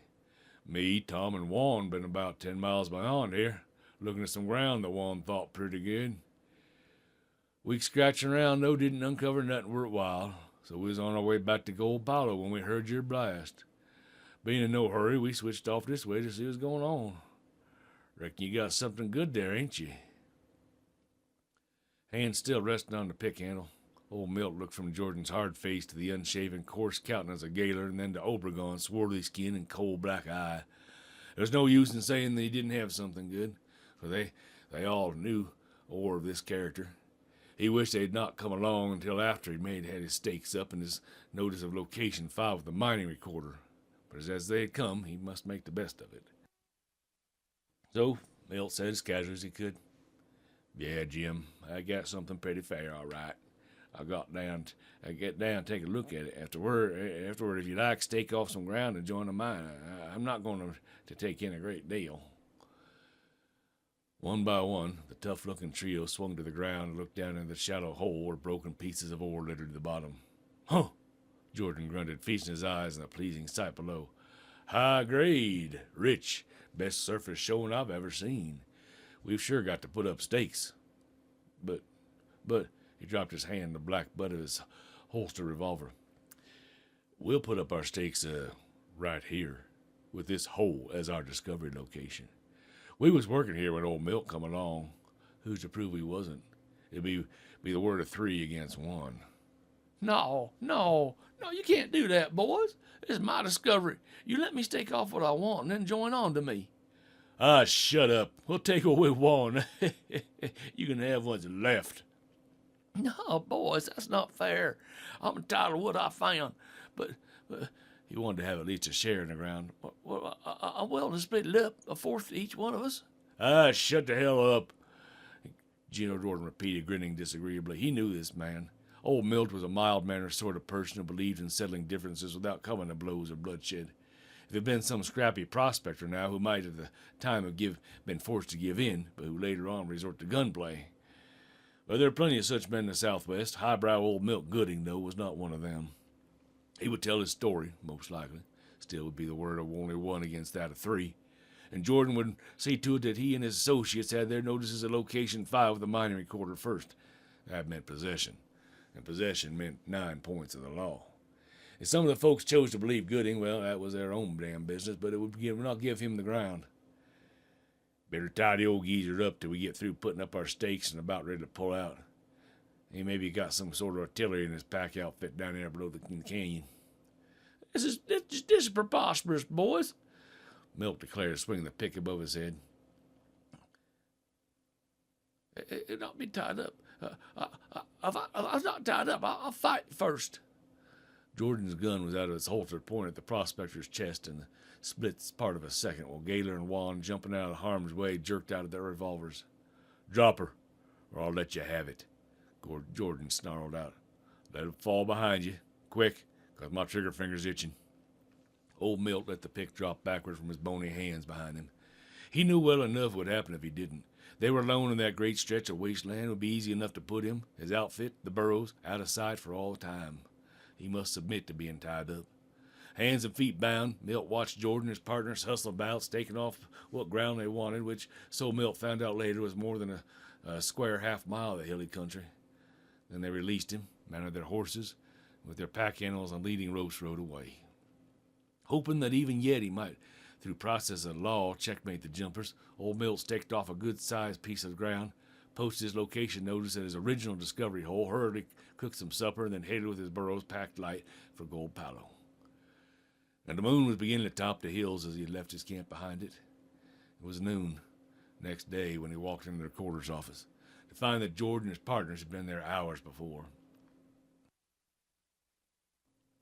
S2: Me, Tom, and Juan been about 10 miles beyond here, looking at some ground that Juan thought pretty good. Week scratching around, though, didn't uncover nothing worthwhile, so we was on our way back to Gold Palo when we heard your blast. Being in no hurry, we switched off this way to see what's going on. Reckon you got something good there, ain't you? Hand still resting on the pick handle, old Milt looked from Jordan's hard face to the unshaven, coarse countenance of Gaylor, and then to Obregon's swarthy skin and coal black eye. There's no use in saying that he didn't have something good, for they all knew or of this character. He wished they had not come along until after he had his stakes up and his notice of location filed with the mining recorder. But as they had come, he must make the best of it. So, Milt said as casually as he could, "Yeah, Jim, I got something pretty fair, all right. I get down and take a look at it. Afterward, if you like, stake off some ground and join the mine. I'm not going to take in a great deal." One by one, the tough-looking trio swung to the ground and looked down into the shallow hole where broken pieces of ore littered the bottom. "Huh!" Jordan grunted, feasting his eyes on the pleasing sight below. "High grade, rich, best surface showing I've ever seen. We've sure got to put up stakes. But, he dropped his hand on the black butt of his holster revolver. We'll put up our stakes, right here, with this hole as our discovery location. We was working here when old Milt come along. Who's to prove we wasn't? It'd be the word of 3 against 1.
S1: No, you can't do that, boys. This is my discovery. You let me stake off what I want and then join on to me."
S2: "Ah, shut up. We'll take away 1. You can have what's left."
S1: "No, boys, that's not fair. I'm entitled to what I found, but
S2: He wanted to have at least a share in the ground.
S1: well, I'm willing to split it up, a fourth to each one of us."
S2: "Ah, shut the hell up," Gino Jordan repeated, grinning disagreeably. He knew this man. Old Milt was a mild-mannered sort of person who believed in settling differences without coming to blows or bloodshed. If it had been some scrappy prospector now who might at the time have been forced to give in, but who later on resort to gunplay. But there are plenty of such men in the Southwest. Highbrow old Milt Gooding, though, was not one of them. He would tell his story, most likely. Still would be the word of only 1 against that of 3. And Jordan would see to it that he and his associates had their notices of location filed with the mining recorder first. That meant possession. And possession meant 9 points of the law. If some of the folks chose to believe Gooding, well, that was their own damn business, but it would not give him the ground. Better tie the old geezer up till we get through putting up our stakes and about ready to pull out. He maybe got some sort of artillery in his pack outfit down there below the canyon.
S1: This is preposterous, boys,"
S2: Milt declared, swinging the pick above his head.
S1: "It'll not be tied up. If I'm not tied up, I'll fight first."
S2: Jordan's gun was out of its holster, pointed at the prospector's chest in the split part of a second, while Gaylor and Juan, jumping out of harm's way, jerked out of their revolvers. "Drop her, or I'll let you have it," Jordan snarled out. "Let it fall behind you, quick, 'cause my trigger finger's itching." Old Milt let the pick drop backward from his bony hands behind him. He knew well enough what would happen if he didn't. They were alone in that great stretch of wasteland. It would be easy enough to put him, his outfit, the burros, out of sight for all time. He must submit to being tied up. Hands and feet bound, Milt watched Jordan and his partners hustle about, staking off what ground they wanted, which, so Milt found out later, was more than a square half-mile of the hilly country. Then they released him, mounted their horses, and with their pack animals on leading ropes rode away. Hoping that even yet he might, through process of law, checkmate the jumpers, old Milt staked off a good-sized piece of ground, posted his location notice at his original discovery hole, hurriedly cooked some supper, and then headed with his burros packed light for Gold Palo. And the moon was beginning to top the hills as he had left his camp behind it. It was noon next day when he walked into the recorder's office to find that Jordan and his partners had been there hours before.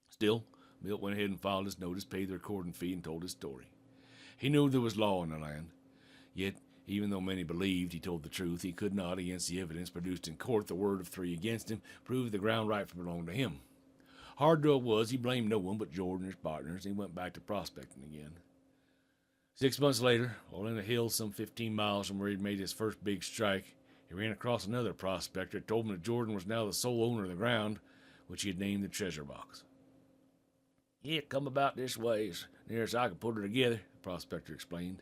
S2: Still, Milt went ahead and filed his notice, paid the recording fee, and told his story. He knew there was law in the land, yet, even though many believed he told the truth, he could not, against the evidence produced in court, the word of 3 against him, prove the ground rightfully belonged to him. Hard though it was, he blamed no one but Jordan and his partners, and he went back to prospecting again. 6 months later, while in the hills some 15 miles from where he'd made his first big strike, He ran across another prospector, told him that Jordan was now the sole owner of the ground, which he had named the treasure box. "It come about this way, as near as I could put it together," the prospector explained.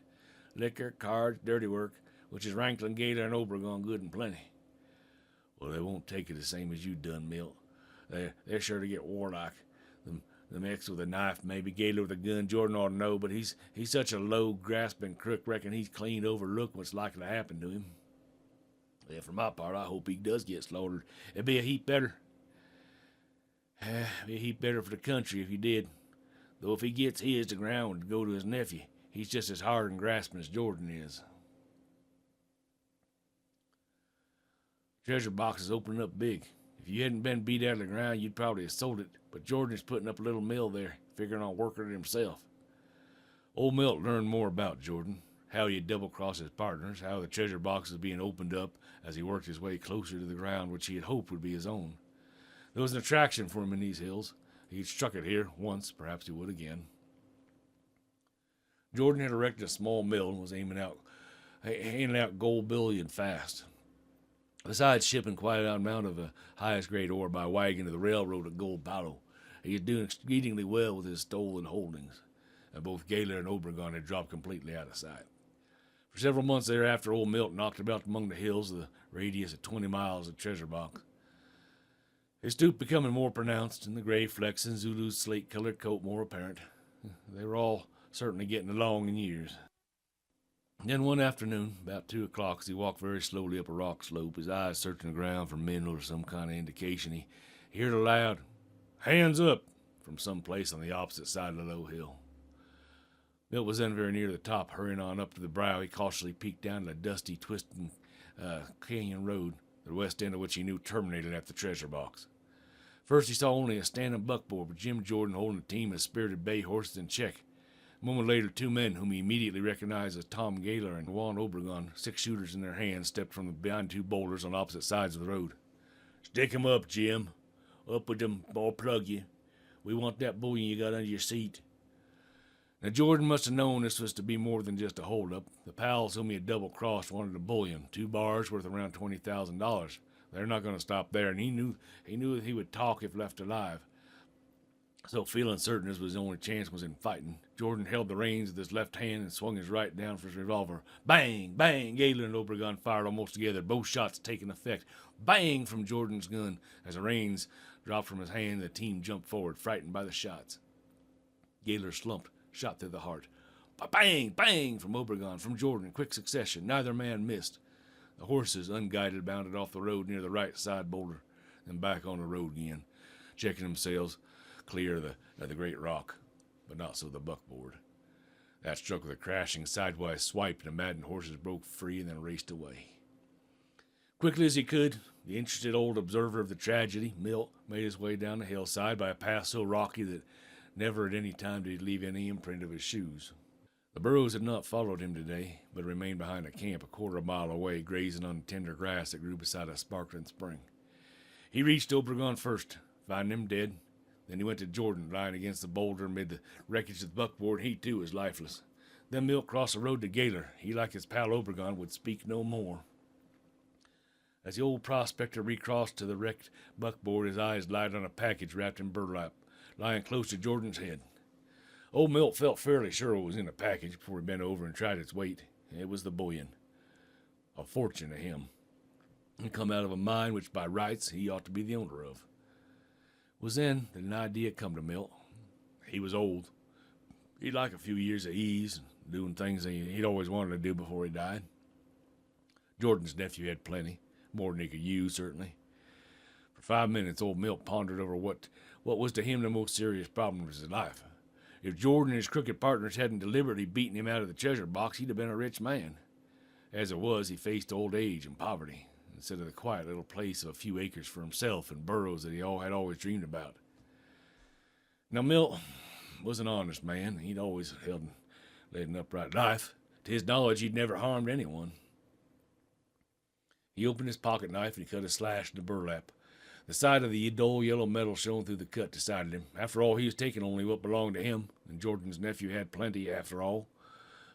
S2: "Liquor, cards, dirty work, which is Rankin, Gaylor, and Obregon good and plenty." "Well, they won't take it the same as you done, Milt. They're sure to get warlike. The Mex with a knife, maybe Gaylor with a gun. Jordan ought to know, but he's such a low, grasping crook. Reckon he's clean overlooked what's likely to happen to him. Well, for my part, I hope he does get slaughtered. It'd be a heap better. Be a heap better for the country if he did. Though if he gets his, the ground would go to his nephew. He's just as hard and grasping as Jordan is." Treasure box is opening up big. If you hadn't been beat out of the ground, you'd probably have sold it, but Jordan is putting up a little mill there, figuring on working it himself. Old Milt learned more about Jordan, how he had double-crossed his partners, how the treasure box was being opened up as he worked his way closer to the ground which he had hoped would be his own. There was an attraction for him in these hills. He had struck it here once, perhaps he would again. Jordan had erected a small mill and was handing out gold bullion fast. Besides shipping quite an amount of the highest grade ore by wagon to the railroad at Gold Palo, he was doing exceedingly well with his stolen holdings, and both Gaylor and Obregon had dropped completely out of sight. For several months thereafter, old Milt knocked about among the hills of the radius of 20 miles of treasure box. His stoop becoming more pronounced, and the gray flecks in Zulu's slate-colored coat more apparent. They were all certainly getting along in years. Then one afternoon, about 2 o'clock, as he walked very slowly up a rock slope, his eyes searching the ground for mineral or some kind of indication, he heard a loud, "Hands up!" from some place on the opposite side of the low hill. Milt was then very near the top. Hurrying on up to the brow, he cautiously peeked down the dusty, twisting canyon road, the west end of which he knew terminated at the treasure box. First he saw only a standing buckboard with Jim Jordan holding a team of spirited bay horses in check. A moment later, 2 men, whom he immediately recognized as Tom Gaylor and Juan Obregon, 6 shooters in their hands, stepped from behind 2 boulders on opposite sides of the road. "Stick 'em up, Jim. Up with 'em, or I'll plug you. We want that bullion you got under your seat." Now, Jordan must have known this was to be more than just a hold-up. The pals whom he had double-crossed wanted a bullion, 2 bars worth around $20,000. They're not going to stop there, and he knew that he would talk if left alive. So, feeling certain this was his only chance was in fighting, Jordan held the reins with his left hand and swung his right down for his revolver. Bang! Bang! Gaylor and Obregon fired almost together, both shots taking effect. Bang! From Jordan's gun. As the reins dropped from his hand, the team jumped forward, frightened by the shots. Gaylor slumped, shot through the heart. Bang! Bang! From Obregon, from Jordan, in quick succession. Neither man missed. The horses, unguided, bounded off the road near the right side boulder, then back on the road again, checking themselves clear of the great rock, but not so the buckboard. That struck with a crashing sidewise swipe, and the maddened horses broke free and then raced away. Quickly as he could, the interested old observer of the tragedy, Milt, made his way down the hillside by a path so rocky that never at any time did he leave any imprint of his shoes. The burros had not followed him today, but remained behind the camp a quarter of a mile away, grazing on the tender grass that grew beside a sparkling spring. He reached Obregon first, finding him dead. Then he went to Jordan, lying against the boulder amid the wreckage of the buckboard. He, too, was lifeless. Then Milt crossed the road to Gaylor. He, like his pal Obregon, would speak no more. As the old prospector recrossed to the wrecked buckboard, his eyes lighted on a package wrapped in burlap, lying close to Jordan's head. Old Milt felt fairly sure it was in the package before he bent over and tried its weight. It was the bullion. A fortune to him. It come out of a mine which by rights he ought to be the owner of. It was then that an idea come to Milt. He was old. He'd like a few years of ease and doing things he'd always wanted to do before he died. Jordan's nephew had plenty, more than he could use, certainly. For 5 minutes, old Milt pondered over what was to him the most serious problem of his life. If Jordan and his crooked partners hadn't deliberately beaten him out of the treasure box, he'd have been a rich man. As it was, he faced old age and poverty, instead of the quiet little place of a few acres for himself and burros that he had always dreamed about. Now, Milt was an honest man. He'd always led an upright life. To his knowledge, he'd never harmed anyone. He opened his pocket knife and he cut a slash in the burlap. The side of the dull yellow metal shone through the cut decided him. After all, he was taking only what belonged to him, and Jordan's nephew had plenty after all.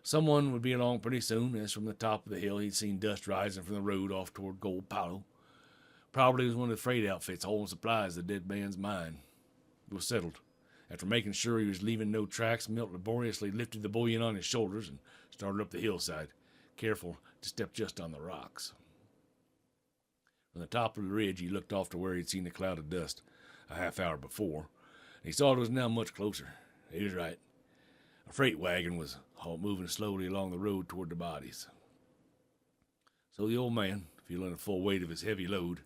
S2: Someone would be along pretty soon, as from the top of the hill he'd seen dust rising from the road off toward Gold Palo. Probably it was one of the freight outfits hauling supplies to the dead man's mine. It was settled. After making sure he was leaving no tracks, Milt laboriously lifted the bullion on his shoulders and started up the hillside, careful to step just on the rocks. From the top of the ridge, he looked off to where he'd seen the cloud of dust a half hour before, and he saw it was now much closer. He was right. A freight wagon was moving slowly along the road toward the bodies. So the old man, feeling the full weight of his heavy load,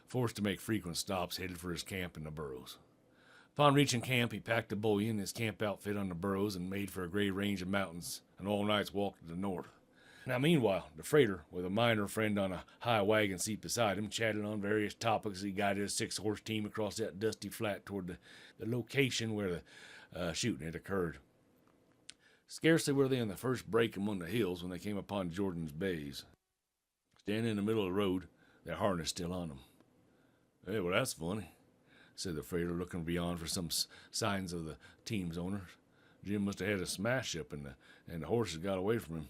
S2: forced to make frequent stops, headed for his camp in the burrows. Upon reaching camp, he packed the bullion, his camp outfit on the burrows, and made for a gray range of mountains, an all-night's walk to the north. Now, meanwhile, the freighter, with a miner friend on a high wagon seat beside him, chatted on various topics as he guided a 6-horse team across that dusty flat toward the location where the shooting had occurred. Scarcely were they in the first break among the hills when they came upon Jordan's bays. Standing in the middle of the road, their harness still on them. "Hey, well, that's funny," said the freighter, looking beyond for some signs of the team's owners. "Jim must have had a smash-up, and the horses got away from him.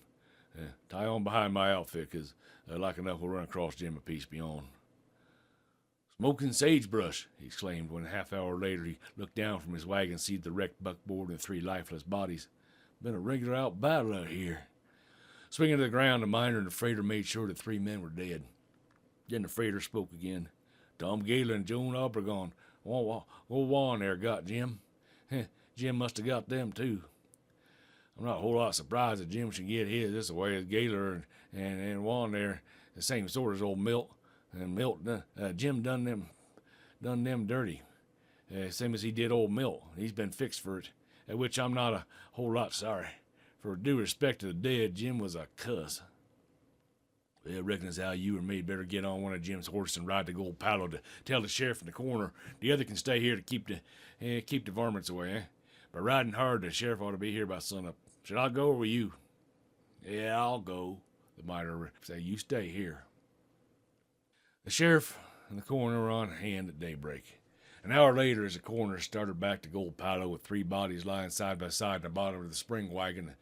S2: Tie on behind my outfit, 'cause like enough we'll run across Jim a piece beyond." "Smoking sagebrush," he exclaimed when a half-hour later he looked down from his wagon seat at the wrecked buckboard and 3 lifeless bodies. "Been a regular out battle out here." Swinging to the ground, the miner and the freighter made sure that 3 men were dead. Then the freighter spoke again. "Tom Gaylor and Joan Obregon. Old Juan there got Jim. Jim must have got them, too. I'm not a whole lot surprised that Jim should get his this way, as Gaylor and Juan there, the same sort as old Milt. And Jim done them dirty, same as he did old Milt. He's been fixed for it, at which I'm not a whole lot sorry. For due respect to the dead, Jim was a cuss." "Well, I reckon as how you or me better get on one of Jim's horses and ride to Gold Palo to tell the sheriff in the corner. The other can stay here to keep the varmints away, But riding hard, the sheriff ought to be here by sunup. Should I go or will you?" "Yeah, I'll go," the miner said. "You stay here." The sheriff and the coroner were on hand at daybreak. An hour later, as the coroner started back to Gold Palo with 3 bodies lying side by side in the bottom of the spring wagon, the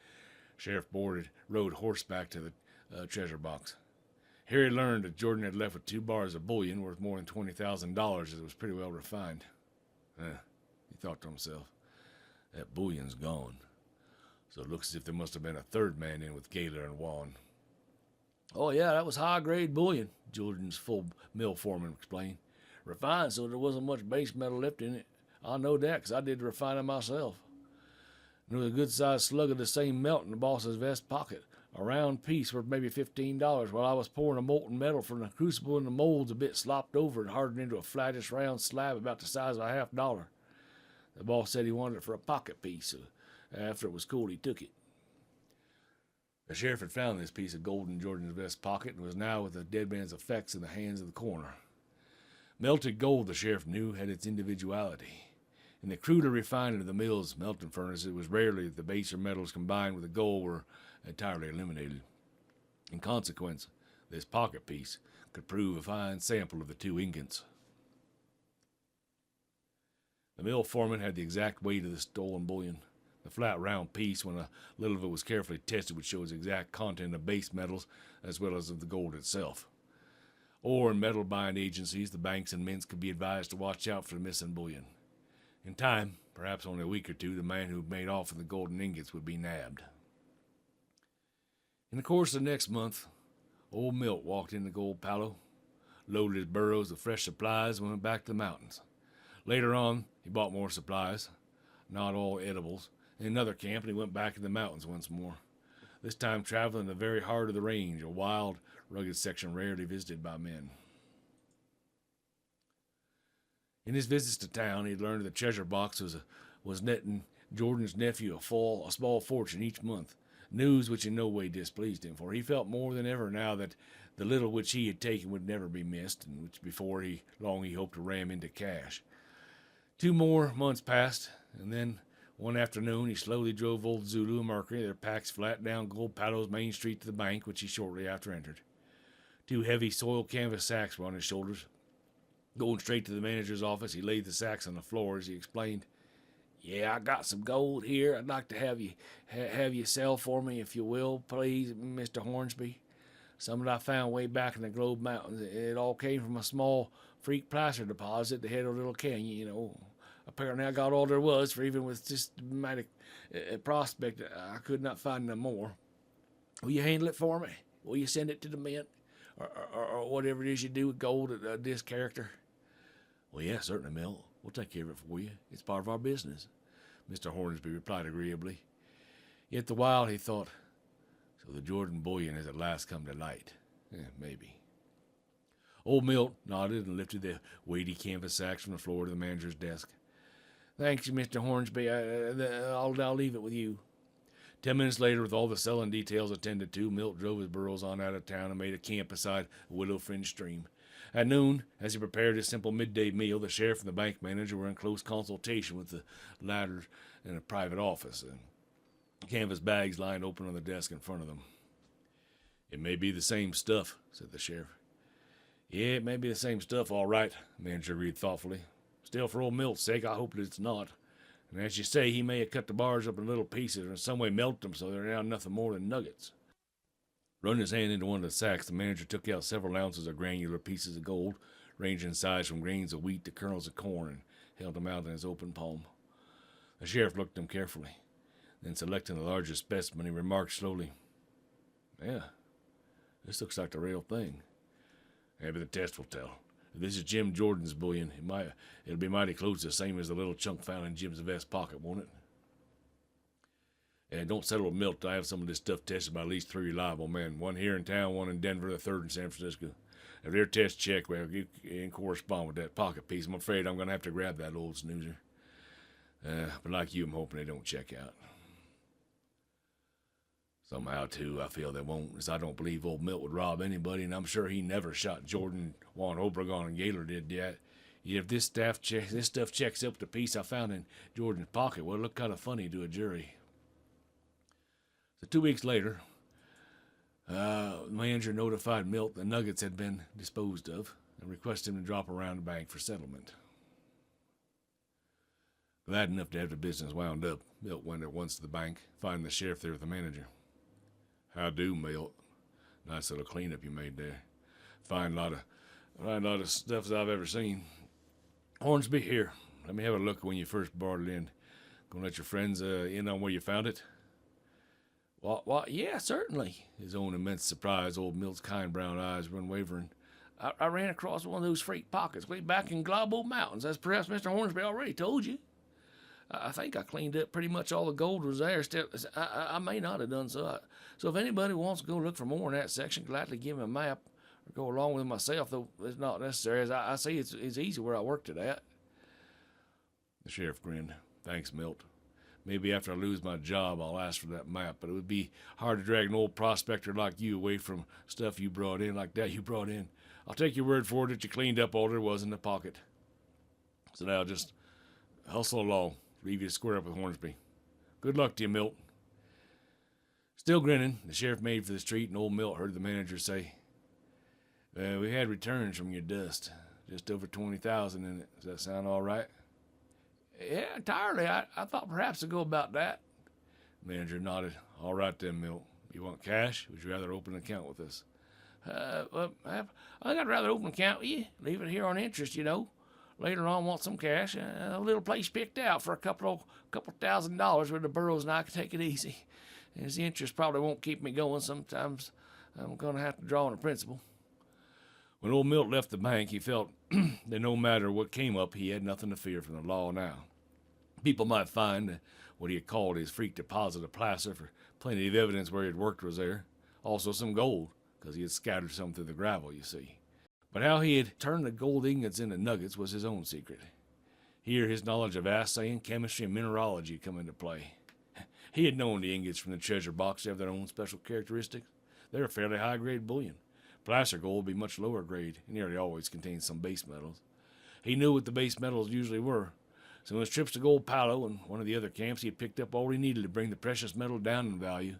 S2: sheriff rode horseback to the treasure box. Here he learned that Jordan had left with 2 bars of bullion worth more than $20,000, as it was pretty well refined. He thought to himself, that bullion's gone. So it looks as if there must have been a 3rd man in with Gaylor and Juan. "Oh, yeah, that was high-grade bullion," Jordan's full mill foreman explained. "Refined so there wasn't much base metal left in it. I know that 'cause I did the refining myself. There was a good-sized slug of the same melt in the boss's vest pocket, a round piece worth maybe $15, while I was pouring a molten metal from the crucible in the molds a bit slopped over and hardened into a flattish round slab about the size of a $half. The boss said he wanted it for a pocket piece, so after it was cool he took it." The sheriff had found this piece of gold in Jordan's vest pocket and was now with the dead man's effects in the hands of the coroner. Melted gold, the sheriff knew, had its individuality. In the cruder refining of the mill's melting furnace, it was rarely that the baser metals combined with the gold were entirely eliminated. In consequence, this pocket piece could prove a fine sample of the 2 ingots. The mill foreman had the exact weight of the stolen bullion. The flat round piece, when a little of it was carefully tested, would show its exact content of base metals as well as of the gold itself. Ore and metal buying agencies, the banks and mints, could be advised to watch out for the missing bullion. In time, perhaps only a week or 2, the man who made off with the golden ingots would be nabbed. In the course of the next month, old Milt walked into Gold Palo, loaded his burros with fresh supplies, and went back to the mountains. Later on, he bought more supplies, not all edibles, in another camp, and he went back to the mountains once more, this time traveling in the very heart of the range, a wild, rugged section rarely visited by men. In his visits to town, he had learned that the treasure box was netting Jordan's nephew a small fortune each month, news which in no way displeased him, for he felt more than ever now that the little which he had taken would never be missed, and which before long he hoped to ram into cash. 2 more months passed, and then one afternoon he slowly drove old Zulu and Mercury, their packs flat down Gold Palo's main street to the bank, which he shortly after entered. 2 heavy soiled canvas sacks were on his shoulders. Going straight to the manager's office, he laid the sacks on the floor as he explained, Yeah, I got some gold here. I'd like to have you sell for me, if you will, please, Mr. Hornsby. Some that I found way back in the Globe Mountains. It all came from a small freak placer deposit at the head of a little canyon, you know. Apparently I got all there was, for even with systematic prospect, I could not find no more. Will you handle it for me? Will you send it to the mint? Or whatever it is you do with gold at this character? Well, yeah, certainly, Milt. We'll take care of it for you. It's part of our business, Mr. Hornsby replied agreeably. Yet the while he thought, so the Jordan bullion has at last come to light. Maybe. Old Milt nodded and lifted the weighty canvas sacks from the floor to the manager's desk. Thanks, Mr. Hornsby. I'll leave it with you. 10 minutes later, with all the selling details attended to, Milt drove his burros on out of town and made a camp beside a willow-fringed stream. At noon, as he prepared his simple midday meal, the sheriff and the bank manager were in close consultation with the latter in a private office, and canvas bags lying open on the desk in front of them. It may be the same stuff, said the sheriff. Yeah, it may be the same stuff, all right, the manager agreed thoughtfully. Still, for old Milt's sake, I hope that it's not. And as you say, he may have cut the bars up in little pieces or in some way melted them so they're now nothing more than nuggets. Running his hand into one of the sacks, the manager took out several ounces of granular pieces of gold, ranging in size from grains of wheat to kernels of corn, and held them out in his open palm. The sheriff looked at them carefully. Then, selecting the largest specimen, he remarked slowly, Yeah, this looks like the real thing. Maybe the test will tell. If this is Jim Jordan's bullion, it'll be mighty close to the same as the little chunk found in Jim's vest pocket, won't it? And don't settle with Milt. I have some of this stuff tested by at least 3 reliable men. One here in town, one in Denver, the third in San Francisco. If their tests check, well, you can correspond with that pocket piece. I'm afraid I'm going to have to grab that old snoozer. But like you, I'm hoping they don't check out. Somehow, too, I feel they won't, as I don't believe old Milt would rob anybody, and I'm sure he never shot Jordan, Juan Obregon, and Gaylor did that. Yet if this stuff checks up the piece I found in Jordan's pocket, well, it'll look kind of funny to a jury. So 2 weeks later, the manager notified Milt the nuggets had been disposed of and requested him to drop around the bank for settlement. Glad enough to have the business wound up, Milt went at once to the bank, finding the sheriff there with the manager. How do, Milt? Nice little cleanup you made there. Fine lot of stuff that I've ever seen. Hornsby, here. Let me have a look when you first brought it in. Gonna let your friends in on where you found it? What? Yeah, certainly. His own immense surprise, old Milt's kind brown eyes were unwavering. I ran across one of those freight pockets way back in Globe Mountains, as perhaps Mr. Hornsby already told you. I think I cleaned up pretty much all the gold was there. Still, I may not have done so. So if anybody wants to go look for more in that section, gladly give me a map or go along with it myself, though it's not necessary, as I see it's easy where I worked it at. The sheriff grinned. Thanks, Milt. Maybe after I lose my job, I'll ask for that map, but it would be hard to drag an old prospector like you away from stuff you brought in like that you brought in. I'll take your word for it that you cleaned up all there was in the pocket. So now just hustle along. Leave you to square up with Hornsby. Good luck to you, Milt. Still grinning, the sheriff made for the street, and old Milt heard the manager say, we had returns from your dust. Just over 20,000 in it. Does that sound all right? Yeah, entirely. I thought perhaps to go about that. The manager nodded. All right then, Milt. You want cash? Would you rather open an account with us? I'd rather open an account with you. Leave it here on interest, you know. Later on, want some cash. A little place picked out for a couple $1,000 where the burros and I can take it easy. As the interest probably won't keep me going, sometimes I'm going to have to draw on a principal. When old Milt left the bank, he felt that no matter what came up, he had nothing to fear from the law now. People might find what he had called his freak deposit of placer, for plenty of evidence where he had worked was there. Also some gold, because he had scattered some through the gravel, you see. But how he had turned the gold ingots into nuggets was his own secret. Here his knowledge of assaying, chemistry, and mineralogy had come into play. He had known the ingots from the treasure box have their own special characteristics. They're a fairly high-grade bullion. Placer gold would be much lower grade, and nearly always contains some base metals. He knew what the base metals usually were. So in his trips to Gold Palo and one of the other camps, he had picked up all he needed to bring the precious metal down in value.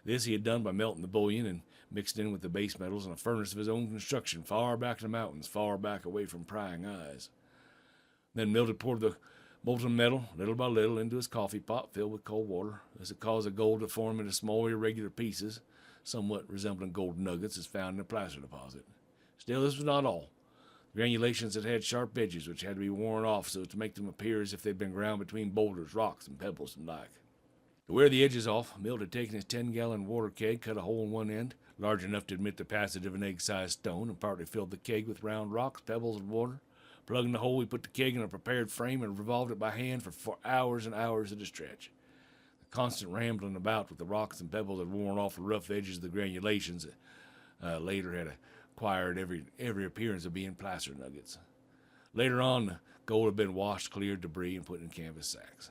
S2: This he had done by melting the bullion and mixed in with the base metals in a furnace of his own construction, far back in the mountains, far back away from prying eyes. Then Milt had poured the molten metal, little by little, into his coffee pot filled with cold water. This would cause the gold to form into small, irregular pieces, somewhat resembling gold nuggets as found in a placer deposit. Still, this was not all. Granulations had sharp edges which had to be worn off so as to make them appear as if they'd been ground between boulders, rocks, and pebbles and like. To wear the edges off, Milt had taken his 10-gallon water keg, cut a hole in one end, large enough to admit the passage of an egg-sized stone, and partly filled the keg with round rocks, pebbles, and water. Plugging the hole, he put the keg in a prepared frame and revolved it by hand for hours and hours at a stretch. The constant rambling about with the rocks and pebbles had worn off the rough edges of the granulations that later had acquired every appearance of being placer nuggets. Later on, the gold had been washed, cleared debris, and put in canvas sacks.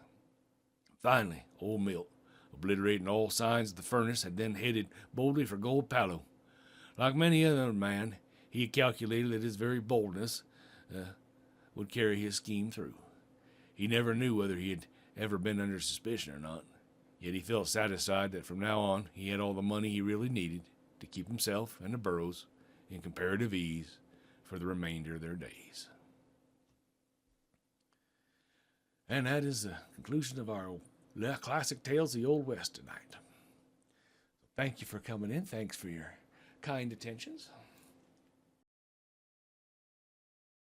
S2: Finally, old Milt, obliterating all signs of the furnace, had then headed boldly for Gold Palo. Like many other men, he had calculated that his very boldness would carry his scheme through. He never knew whether he had ever been under suspicion or not, yet he felt satisfied that from now on he had all the money he really needed to keep himself and the Burrows in comparative ease for the remainder of their days. And that is the conclusion of our classic tales of the Old West tonight. Thank you for coming in. Thanks for your kind attentions.